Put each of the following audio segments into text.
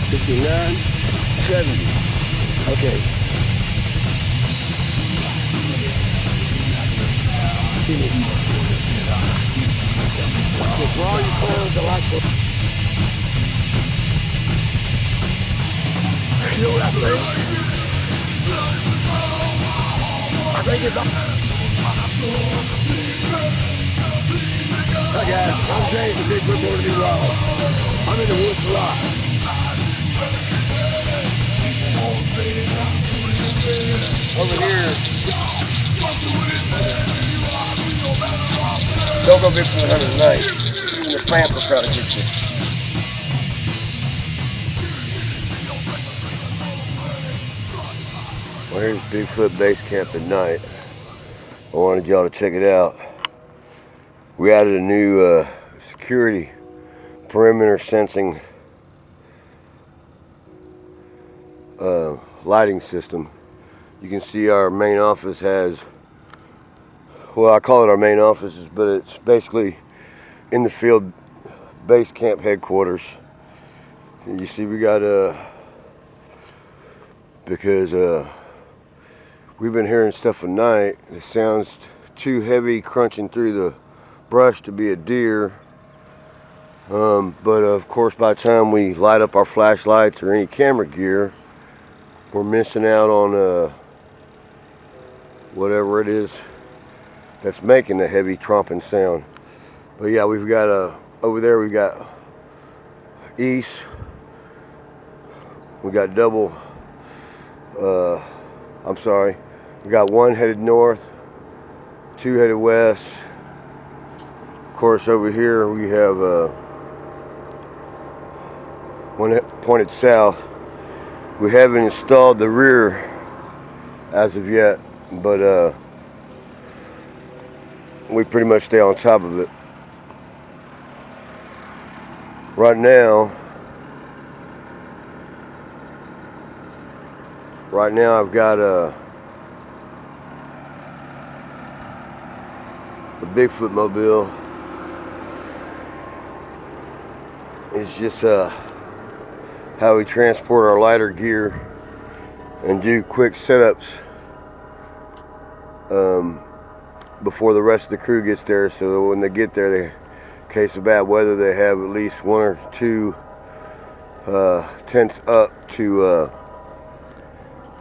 69, 70. Okay. So for all you clowns that like to... You know what I think? I think it's... Hi guys, I'm James, the Bigfoot born to be wild. I'm in the woods a lot. Over here. Don't go Bigfoot hunting tonight. Even the plants will try to get you. Well, here's Bigfoot base camp at night. I wanted y'all to check it out. We added a new security perimeter sensing lighting system. You can see our main office has, well, I call it our main office, but it's basically in the field base camp headquarters. And you see we got because we've been hearing stuff at night. It sounds too heavy crunching through the brush to be a deer. But of course by the time we light up our flashlights or any camera gear, we're missing out on whatever it is that's making the heavy tromping sound. But yeah, we've got over there we got east, we got double, I'm sorry, we got one headed north, two headed west. Of course over here we have one pointed south. We haven't installed the rear as of yet, but we pretty much stay on top of it. Right now I've got the Bigfoot mobile. It's just how we transport our lighter gear and do quick setups before the rest of the crew gets there, so when they get there, in case of bad weather, they have at least one or two tents up to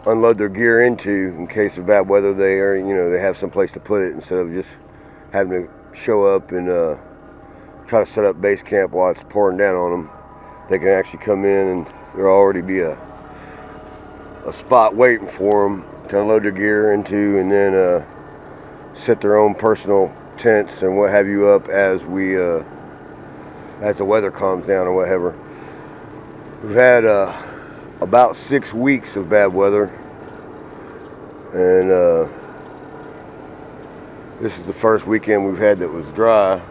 unload their gear into. In case of bad weather, they are, they have some place to put it instead of just having to show up and try to set up base camp while it's pouring down on them. They can actually come in and there'll already be a spot waiting for them to unload their gear into, and then set their own personal tents and what have you up as we as the weather calms down or whatever. We've had about 6 weeks of bad weather, and this is the first weekend we've had that was dry.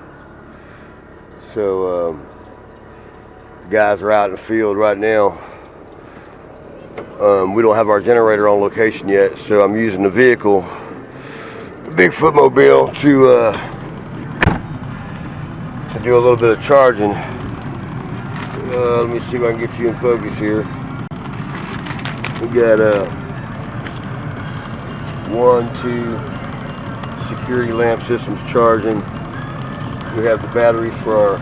So the guys are out in the field right now. We don't have our generator on location yet, so I'm using the vehicle, the Bigfoot mobile, to do a little bit of charging. Let me see if I can get you in focus here. We got 1, 2 security lamp systems charging. We have the batteries for our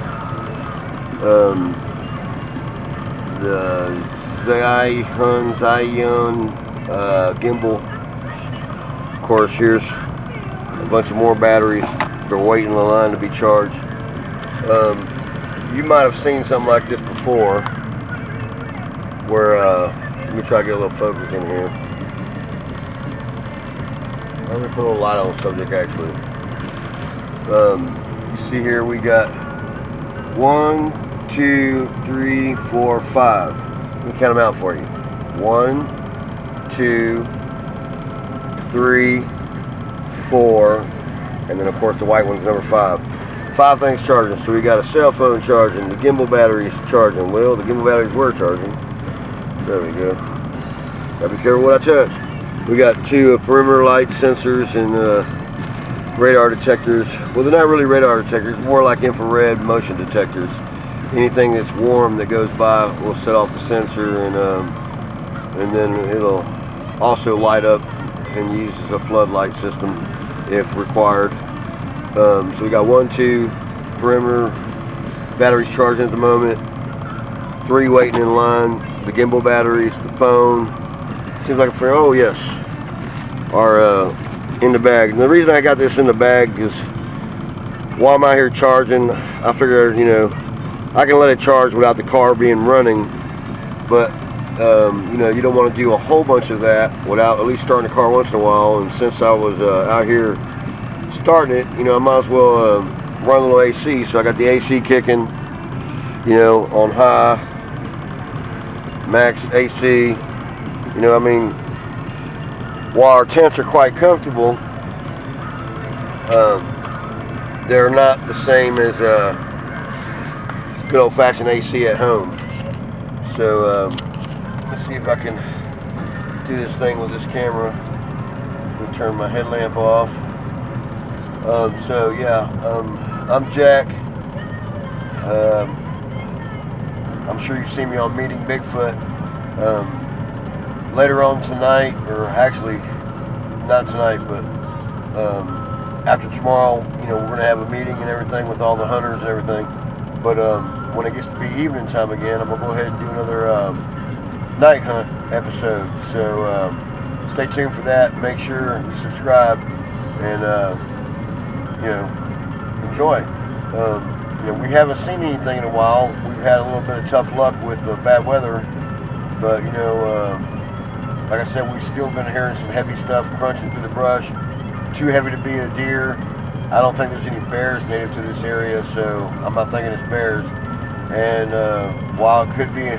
the Zion gimbal. Of course, here's a bunch of more batteries. They're waiting in the line to be charged. You might have seen something like this before, where let me try to get a little focus in here. Let me put a little light on the subject actually. You see here we got 1, 2, 3, 4, 5. Let me count them out for you. 1, 2, 3, 4, and then of course the white one's number 5. 5 things charging. So we got a cell phone charging, the gimbal batteries charging. Well, the gimbal batteries were charging. There we go. Gotta be careful what I touch. We got 2 perimeter light sensors and radar detectors. Well, they're not really radar detectors, more like infrared motion detectors. anything that's warm that goes by will set off the sensor, and then it'll also light up and use as a floodlight system if required. So we got 1, 2 perimeter batteries charging at the moment, 3 waiting in line, the gimbal batteries, the phone. Seems like a oh yes, are in the bag. And the reason I got this in the bag is while I'm out here charging, I figured, you know, I can let it charge without the car being running, but you know, you don't want to do a whole bunch of that without at least starting the car once in a while. And since I was out here starting it, you know, I might as well run a little AC. So I got the AC kicking, you know, on high, max AC. You know, I mean, while our tents are quite comfortable, they're not the same as good old-fashioned AC at home. So let's see if I can do this thing with this camera. Let me turn my headlamp off. So yeah, I'm Jack. I'm sure you've seen me on Meeting Bigfoot. Later on tonight, or actually not tonight, but after tomorrow, you know, we're gonna have a meeting and everything with all the hunters and everything. But when it gets to be evening time again, I'm gonna go ahead and do another night hunt episode. So stay tuned for that. Make sure you subscribe and you know, enjoy. You know, we haven't seen anything in a while. We've had a little bit of tough luck with the bad weather, but you know, like I said, we've still been hearing some heavy stuff crunching through the brush. Too heavy to be a deer. I don't think there's any bears native to this area, so I'm not thinking it's bears. And while it could be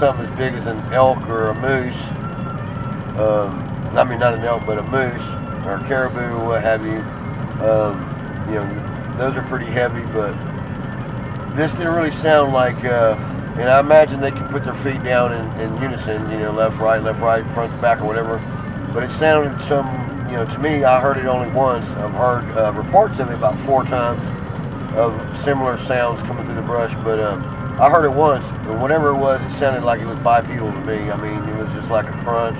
something as big as an elk or a moose, I mean not an elk, but a moose or a caribou or what have you, you know, those are pretty heavy. But this didn't really sound like, and I imagine they can put their feet down in unison, you know, left, right, front, back, or whatever. But it sounded you know, to me, I heard it only once. I've heard reports of it about 4 times of similar sounds coming through the brush, but I heard it once, and whatever it was, it sounded like it was bipedal to me. I mean, it was just like a crunch.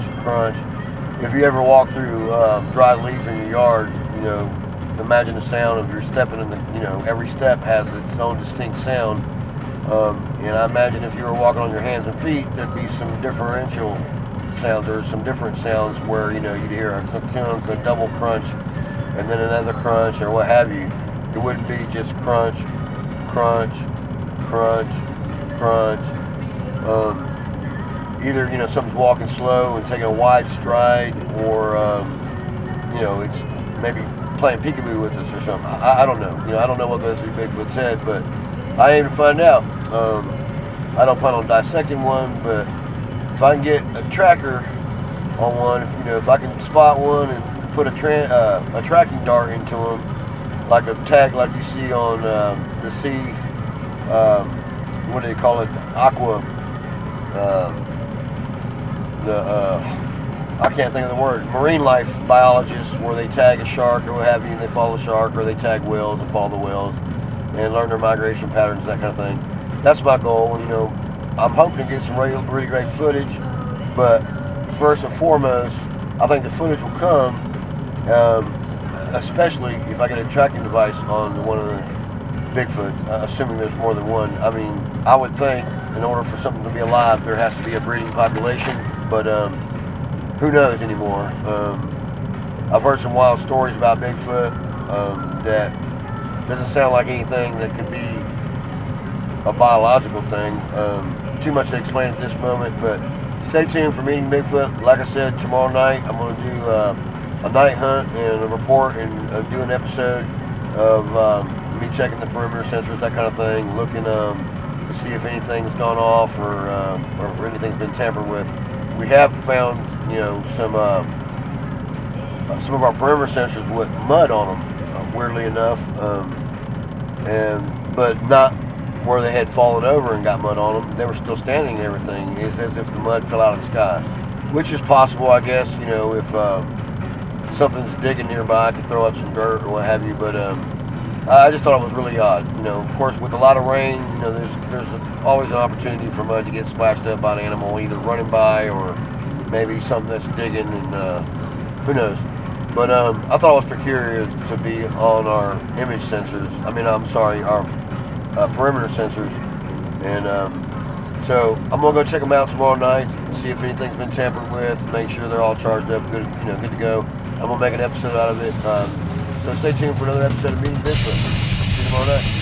If you ever walk through dry leaves in your yard, you know, imagine the sound of you're stepping in the, you know, every step has its own distinct sound. And I imagine if you were walking on your hands and feet, there'd be some differential sounds or some different sounds where, you know, you'd hear a skunk, a double crunch, and then another crunch or what have you. It wouldn't be just crunch. Either, you know, something's walking slow and taking a wide stride, or you know, it's maybe playing peekaboo with us or something. I don't know. You know, I don't know what those 3 Bigfoot said, but I aim to find out. I don't plan on dissecting one, but if I can get a tracker on one, if, you know, if I can spot one and put a tracking dart into them, like a tag like you see on the sea, what do they call it? Aqua. I can't think of the word. Marine life biologists, where they tag a shark or what have you, and they follow the shark, or they tag whales and follow the whales and learn their migration patterns, that kind of thing. That's my goal. And, you know, I'm hoping to get some really great footage, but first and foremost, I think the footage will come, especially if I get a tracking device on one of the Bigfoot, assuming there's more than one. I mean, I would think in order for something to be alive, there has to be a breeding population, but who knows anymore. I've heard some wild stories about Bigfoot that doesn't sound like anything that could be a biological thing. Too much to explain at this moment, but stay tuned for Meeting Bigfoot. Like I said, tomorrow night I'm going to do a night hunt and a report and do an episode of me checking the perimeter sensors, that kind of thing, looking to see if anything's gone off or if anything's been tampered with. We have found, you know, some of our perimeter sensors with mud on them, weirdly enough, but not where they had fallen over and got mud on them. They were still standing and everything. It's as if the mud fell out of the sky, which is possible, I guess. You know, if something's digging nearby, I could throw up some dirt or what have you. But I just thought it was really odd. You know, of course, with a lot of rain, you know, there's always an opportunity for mud to get splashed up by an animal, either running by or maybe something that's digging, and who knows. But I thought it was peculiar to be on our image sensors. I mean, I'm sorry, our perimeter sensors. And so I'm gonna go check them out tomorrow night and see if anything's been tampered with. Make sure they're all charged up, good, you know, good to go. I'm gonna make an episode out of it. So stay tuned for another episode of Meeting Bigfoot. See you tomorrow night.